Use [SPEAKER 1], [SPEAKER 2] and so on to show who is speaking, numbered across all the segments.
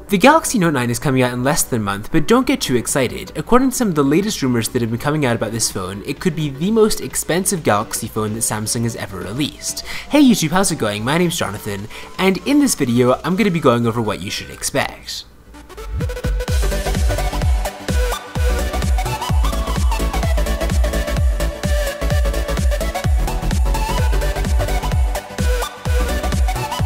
[SPEAKER 1] The Galaxy Note 9 is coming out in less than a month, but don't get too excited. According to some of the latest rumors that have been coming out about this phone, it could be the most expensive Galaxy phone that Samsung has ever released. Hey YouTube, how's it going? My name's Jonathan, and in this video, I'm going to be going over what you should expect.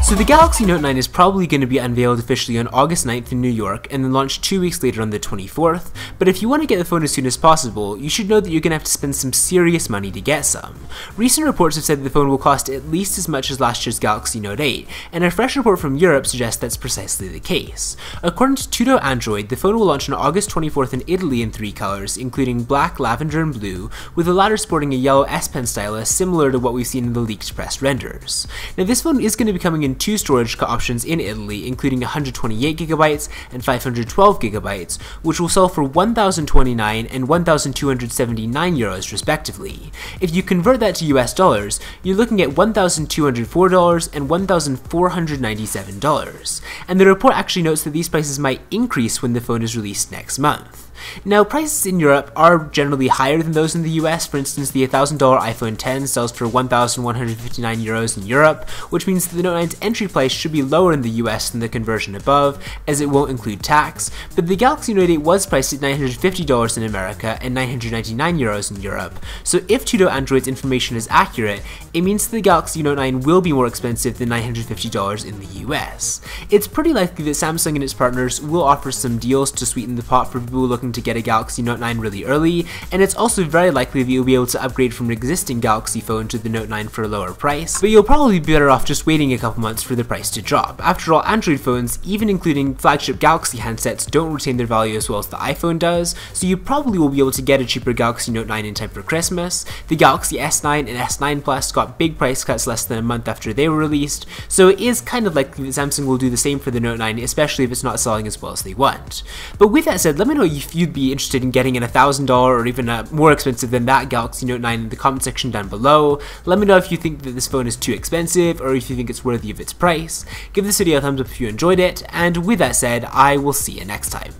[SPEAKER 1] So the Galaxy Note 9 is probably going to be unveiled officially on August 9th in New York and then launched 2 weeks later on the 24th, but if you want to get the phone as soon as possible, you should know that you're going to have to spend some serious money to get some. Recent reports have said that the phone will cost at least as much as last year's Galaxy Note 8, and a fresh report from Europe suggests that's precisely the case. According to CTNtechnologynews, the phone will launch on August 24th in Italy in 3 colors, including black, lavender, and blue, with the latter sporting a yellow S Pen stylus similar to what we've seen in the leaked press renders. Now this phone is going to be coming in 2 storage options in Italy, including 128GB and 512GB, which will sell for €1,029 and €1,279 respectively. If you convert that to US dollars, you're looking at $1,204 and $1,497. And the report actually notes that these prices might increase when the phone is released next month. Now, prices in Europe are generally higher than those in the US. For instance, the $1,000 iPhone X sells for €1,159 in Europe, which means that the Note 9's entry price should be lower in the US than the conversion above, as it won't include tax, but the Galaxy Note 8 was priced at $950 in America and €999 in Europe, so if CTNtechnologynews' information is accurate, it means that the Galaxy Note 9 will be more expensive than $950 in the US. It's pretty likely that Samsung and its partners will offer some deals to sweeten the pot for people looking to get a Galaxy Note 9 really early, and it's also very likely that you'll be able to upgrade from an existing Galaxy phone to the Note 9 for a lower price, but you'll probably be better off just waiting a couple months for the price to drop. After all, Android phones, even including flagship Galaxy handsets, don't retain their value as well as the iPhone does, so you probably will be able to get a cheaper Galaxy Note 9 in time for Christmas. The Galaxy S9 and S9 Plus got big price cuts less than a month after they were released, so it is kind of likely that Samsung will do the same for the Note 9, especially if it's not selling as well as they want. But with that said, let me know if you'd be interested in getting an $1,000 or even a more expensive than that Galaxy Note 9 in the comment section down below. Let me know if you think that this phone is too expensive or if you think it's worthy of its price. Give this video a thumbs up if you enjoyed it, and with that said, I will see you next time.